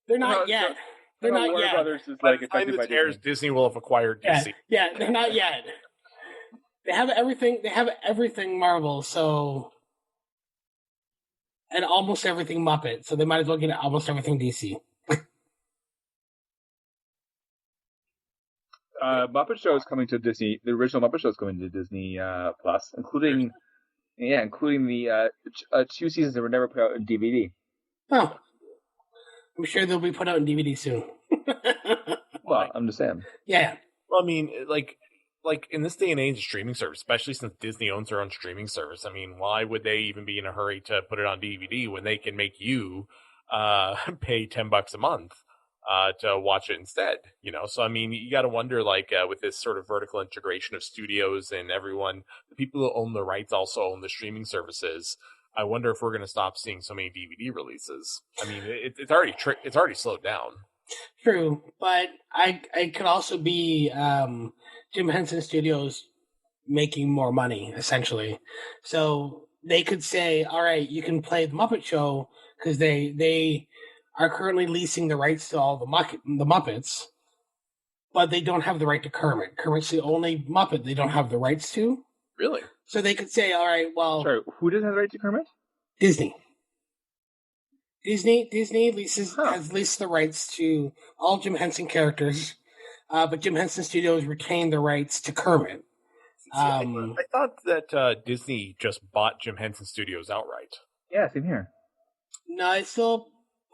They're not yet. They're not Warner yet. Brothers is By like the time affected by this airs, Disney. Disney will have acquired DC. Yeah, they're not yet. They have everything. They have everything Marvel. So. And almost everything Muppet, so they might as well get almost everything DC. Muppet Show is coming to Disney. The original Muppet Show is coming to Disney Plus, including the 2 seasons that were never put out in DVD. Oh, I'm sure they'll be put out in DVD soon. Well, I'm just saying. Yeah. Well, I mean, like in this day and age of streaming service, especially since Disney owns their own streaming service, I mean, why would they even be in a hurry to put it on DVD when they can make you pay $10 a month to watch it instead? You know, so I mean, you got to wonder, like, with this sort of vertical integration of studios and everyone, the people who own the rights also own the streaming services. I wonder if we're going to stop seeing so many DVD releases. I mean, it's already slowed down. True, but I could also be Jim Henson Studios making more money, essentially. So they could say, all right, you can play the Muppet Show because they are currently leasing the rights to all the Muppets, but they don't have the right to Kermit. Kermit's the only Muppet they don't have the rights to. Really? So they could say, all right, well... Sorry, who doesn't have the right to Kermit? Disney. Disney has leased the rights to all Jim Henson characters, but Jim Henson Studios retained the rights to Kermit. I thought that Disney just bought Jim Henson Studios outright. Yeah, same here. No,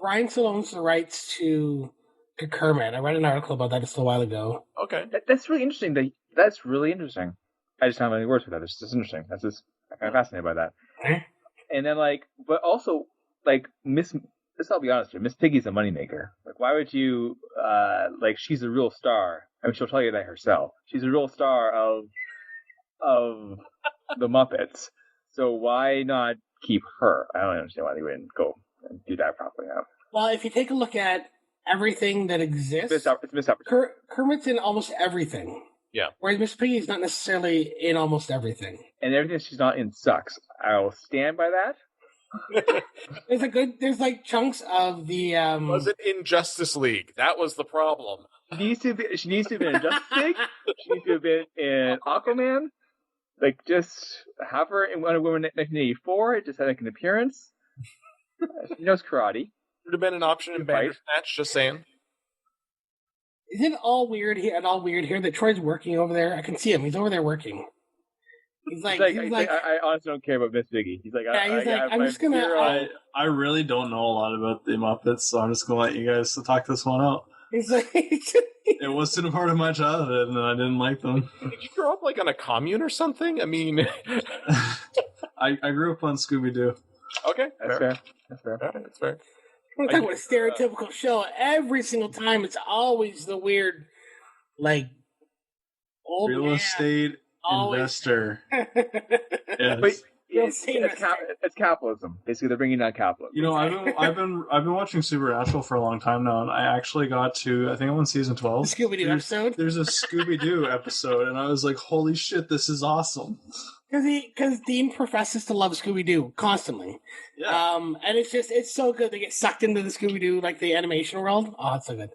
Brian still owns the rights to Kermit. I read an article about that just a while ago. Okay. That's really interesting. That's really interesting. I just don't have any words for that. It's just interesting. I'm kind of fascinated by that. And then, but also, I'll be honest here, Miss Piggy's a moneymaker. Like, why would you, she's a real star. I mean, she'll tell you that herself. She's a real star of the Muppets. So why not keep her? I don't understand why they wouldn't go and do that properly now. Well, if you take a look at everything that exists, it's missed opportunity. Kermit's in almost everything. Yeah. Whereas Miss Piggy's not necessarily in almost everything. And everything she's not in sucks. I will stand by that. There's chunks of the Was it in Justice League? That was the problem. She needs to have been in Justice League. She needs to have been in Aquaman. Just have her in Wonder Woman 1984. Just had an appearance. She knows karate. Would have been an option in Bandersnatch, just saying. Is it all weird here that Troy's working over there? I can see him. He's over there working. He's like I honestly don't care about Miss Piggy. He's like, I'm just gonna. I really don't know a lot about the Muppets, so I'm just gonna let you guys talk this one out. He's like, it wasn't a part of my childhood, and I didn't like them. Did you grow up on a commune or something? I mean, I grew up on Scooby Doo. Okay, that's fair. That's fair. I'm talking about a stereotypical show. Every single time, it's always the weird, old real man. estate investor. Yes. But it's capitalism. Basically, they're bringing down capitalism. You know, I've been watching Supernatural for a long time now, and I actually got to, I think I'm on season 12. The Scooby Doo episode. There's a Scooby Doo episode, and I was like, "Holy shit, this is awesome!" Because Dean professes to love Scooby Doo constantly. Yeah. And it's so good. They get sucked into the Scooby Doo, the animation world. Oh, it's so good.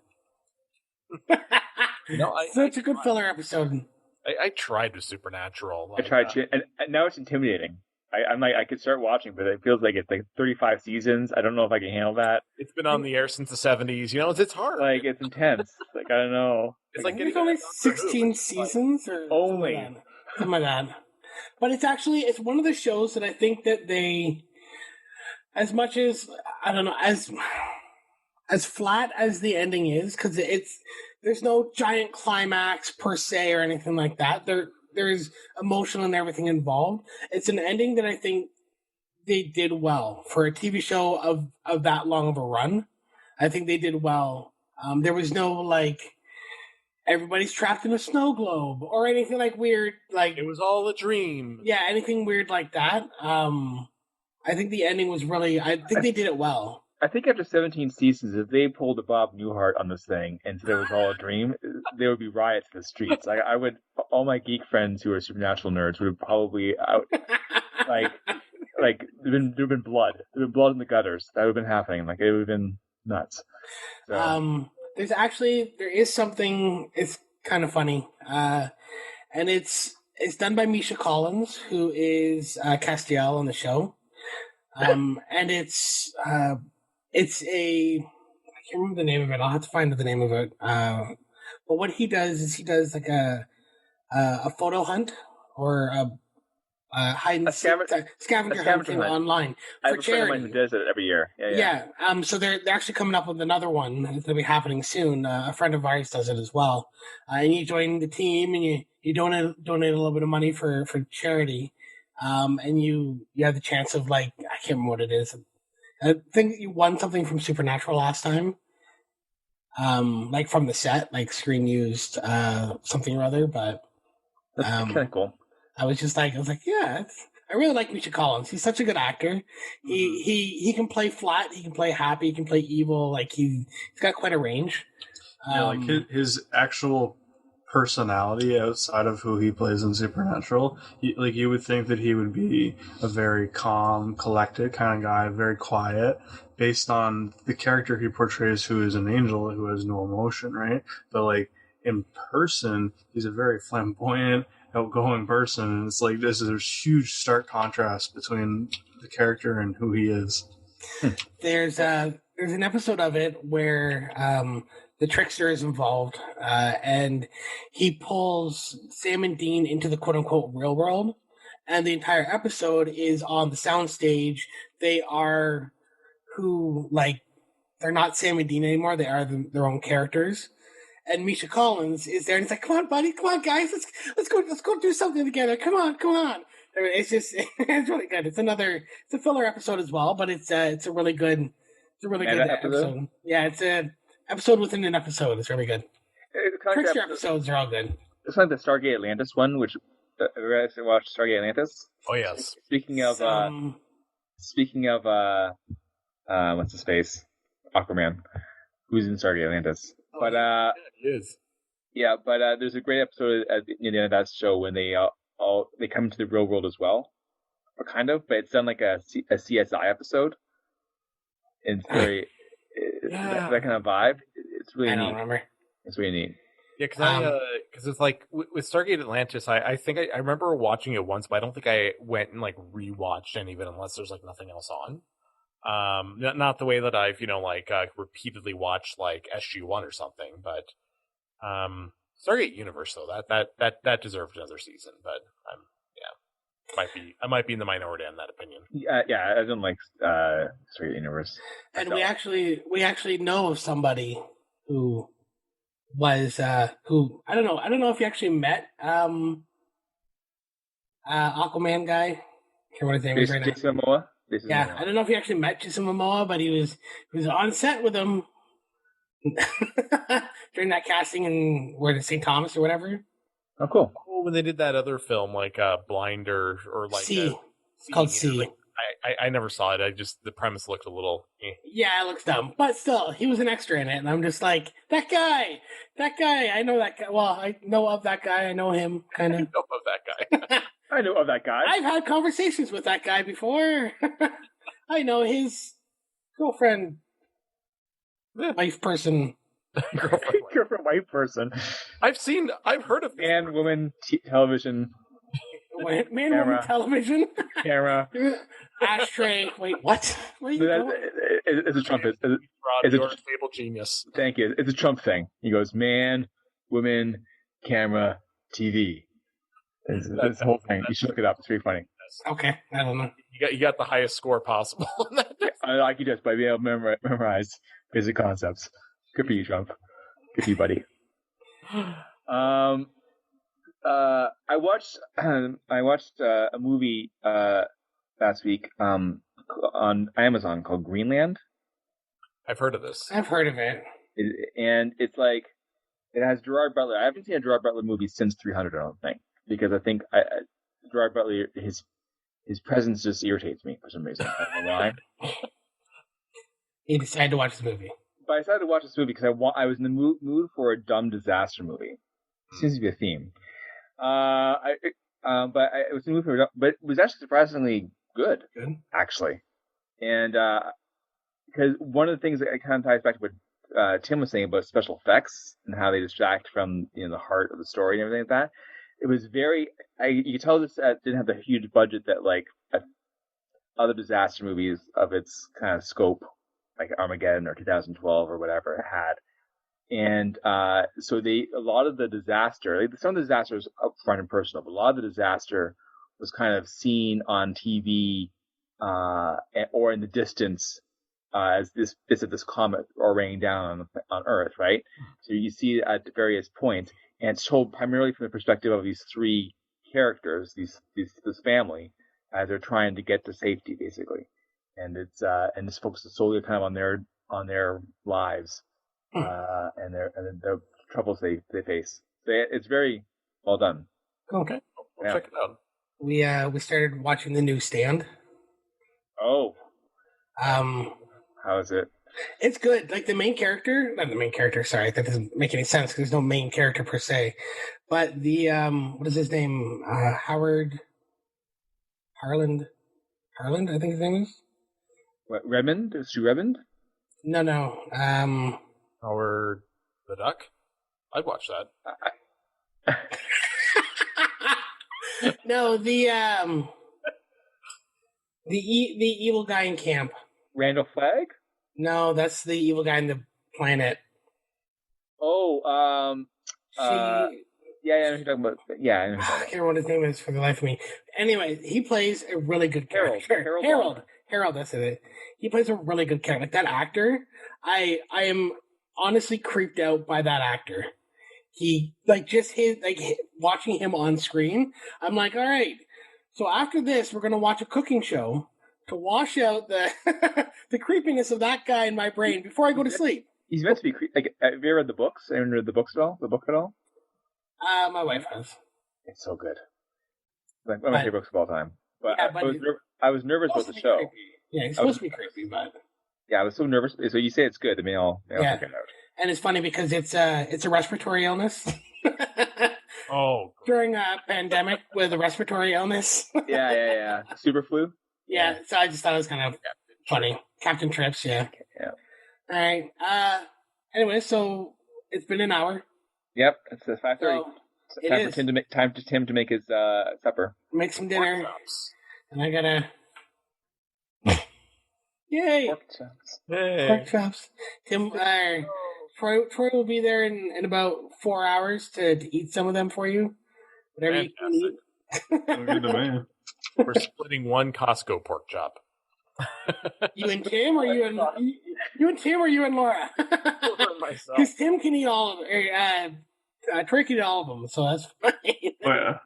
Such a good filler episode. I tried with Supernatural. I tried to, and now it's intimidating. I could start watching, but it feels like it's 35 seasons. I don't know if I can handle that. It's been on the air since the 70s. You know, it's hard. It's intense. I don't know. It's there's only 16 seasons or only something like that. But it's one of the shows that I think that they, as much as I don't know, as flat as the ending is, because there's no giant climax per se or anything like that. There's emotion and everything involved. It's an ending that I think they did well for a TV show of that long of a run. I think they did well. There was no everybody's trapped in a snow globe or anything weird. It was all a dream. Yeah, anything weird like that. I think the ending was really. I think they did it well. I think after 17 seasons, if they pulled a Bob Newhart on this thing and said it was all a dream, there would be riots in the streets. I would, all my geek friends who are Supernatural nerds would have probably out, there'd been blood. There'd been blood in the gutters. That would have been happening. It would have been nuts. So. There is something. It's kind of funny, and it's done by Misha Collins, who is Castiel on the show, and it's a I can't remember the name of it. I'll have to find the name of it. But what he does is he does like a photo hunt or a hide and seek scavenger hunt thing online I for have a friend of charity. mine who does it every year. Yeah. So they're actually coming up with another one that's going to be happening soon. A friend of ours does it as well, and you join the team and you donate a little bit of money for charity, and you have the chance of, like, I can't remember what it is. I think you won something from Supernatural last time, like from the set, like screen used something or other, but. That's kind of cool. I was like, yeah, I really like Misha Collins. He's such a good actor. He can play flat, he can play happy, he can play evil. Like he's got quite a range. Like his actual personality outside of who he plays in Supernatural, you would think that he would be a very calm, collected kind of guy, very quiet, based on the character he portrays, who is an angel who has no emotion, right? But like in person, he's a very flamboyant, outgoing person, and it's like there's a huge stark contrast between the character and who he is. There's an episode of it where the trickster is involved, and he pulls Sam and Dean into the quote unquote real world, and the entire episode is on the soundstage. They are they're not Sam and Dean anymore. They are their own characters. And Misha Collins is there, and he's like, "Come on, buddy, come on, guys, let's go do something together. Come on." I mean, it's really good. It's a filler episode as well, but it's a really good good episode. Yeah, it's an episode within an episode. It's really good. Trickster episodes are all good. It's like the Stargate Atlantis one, which you guys watched Stargate Atlantis. Oh yes. Speaking of what's his face, Aquaman, who's in Stargate Atlantis. But he is. Yeah, but there's a great episode at the end of that show when they come into the real world as well, or kind of, but it's done like a CSI episode. And it's very that kind of vibe. It's really neat. I don't remember. It's really neat. Yeah, because it's like with Stargate Atlantis, I think I remember watching it once, but I don't think I went and like rewatched any of it unless there's like nothing else on. Not the way that I've repeatedly watched like SG-1 or something, but Stargate Universe though that deserved another season, but I might be in the minority on that opinion. Yeah, I don't like Stargate Universe. And we actually know of somebody who was who I don't know if you actually met Aquaman guy. I can't remember his name right now. Jason Momoa. Yeah, I don't know if he actually met Jason Momoa, but he was on set with him during that casting in St. Thomas or whatever. Oh, cool. Well, when they did that other film, like Blind or like C, called C. Like, I never saw it. The premise looked a little. Yeah, it looks dumb, but still, he was an extra in it, and I'm just like, that guy. I know that guy. Well, I know of that guy. I know him, kind of. I know of that guy. I know of that guy. I've had conversations with that guy before. I know his girlfriend, wife person. Girlfriend, wife person. I've heard of man, woman, television. Man, woman, television. Camera. Ashtray. Wait, what? It's a Trump. Rod, you're a stable genius. Thank you. It's a Trump thing. He goes, man, woman, camera, TV. That's the whole thing. You should look it up. It's pretty funny. Okay, I don't know. You got the highest score possible. I like you just by being able to memorize basic concepts. Good for you, Trump. Good for you, buddy. I watched a movie last week on Amazon called Greenland. I've heard of this. I've heard of it. And it's like it has Gerard Butler. I haven't seen a Gerard Butler movie since 300. I don't think, because I think Gerard Butler his presence just irritates me for some reason. I don't know why. You decided to watch the movie. But I decided to watch this movie because I was in the mood for a dumb disaster movie. Seems to be a theme. But I was in the mood for but it was actually surprisingly good. Actually. And because one of the things that kind of ties back to what Tim was saying about special effects and how they distract from the heart of the story and everything like that. It was very. You could tell this didn't have the huge budget that like other disaster movies of its kind of scope, like Armageddon or 2012 or whatever, had. And so a lot of the disaster, like some of the disaster was upfront and personal, but a lot of the disaster was kind of seen on TV or in the distance as this comet or raining down on Earth, right? So you see it at various points, and it's told primarily from the perspective of these three characters, this family, as they're trying to get to safety, basically, and this focuses solely kind of on their lives and the troubles they face. So it's very well done. Okay, We'll check it out. we started watching The Newsstand. Oh, How is it? It's good. Like not the main character. Sorry, that doesn't make any sense because there's no main character per se. But the what is his name? Harland. I think his name is. What, Redmond? Is she Redmond? No. Howard the Duck? I'd watch that. No, the evil guy in camp. Randall Flagg? No, that's the evil guy in the planet. Oh, She. yeah, I know who you're talking about. Yeah, I know who you're I talking can't remember what his name is for the life of me. Anyway, he plays a really good character. Harold, that's it. He plays a really good character. Like that actor, I am honestly creeped out by that actor. He watching him on screen. I'm like, all right. So after this, we're gonna watch a cooking show to wash out the the creepiness of that guy in my brain before I go to sleep. He's meant to be like. Have you ever read the books? Anyone read the books at all? The book at all? My wife has. It's so good. Like one of my favorite books of all time. But, Yeah, I was nervous about the show. Creepy. Yeah, it's supposed to be creepy, but yeah, I was so nervous. So you say it's good. I mean, I'll check it out. And it's funny because it's a respiratory illness. Oh, During a pandemic with a respiratory illness. Yeah. Super flu. Yeah, so I just thought it was kind of funny. Captain Trips, yeah. Yeah. All right. Anyway, so it's been an hour. Yep, it's 5:30. So it time is. for Tim to make his supper. Make some dinner. chops. And I gotta. Yay! Pork chops. Hey. Pork chops. Tim, Troy will be there in about 4 hours to eat some of them for you. Whatever you can eat. Sounds good to me. We're splitting one Costco pork chop. You and Tim, or you and Tim, or you and Laura? Myself. Because Tim can eat all of them. Troy can eat all of them, so that's fine. Oh yeah.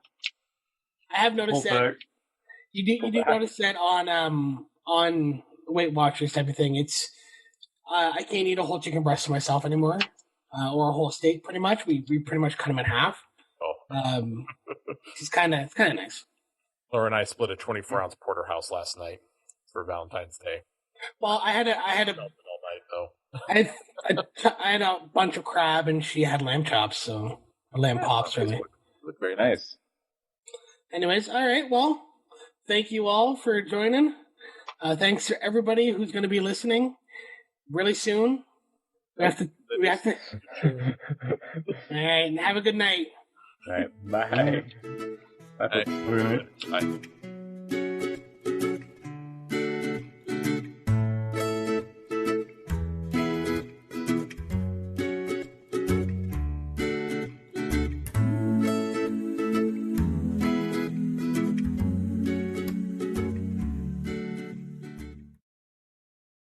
I have noticed Whole that. pack. You do notice that on Weight Watchers type of thing. It's I can't eat a whole chicken breast to myself anymore, or a whole steak. Pretty much, we pretty much cut them in half. Oh. It's kind of nice. Laura and I split a 24-ounce porterhouse last night for Valentine's Day. Well, I had All night though. I had a bunch of crab, and she had lamb chops, so or lamb pops, really. Look very nice. Anyways, all right. Well, thank you all for joining. Thanks to everybody who's going to be listening really soon. We have to. All right, and have a good night. All right. Bye. Bye. Hey. Good night. Bye.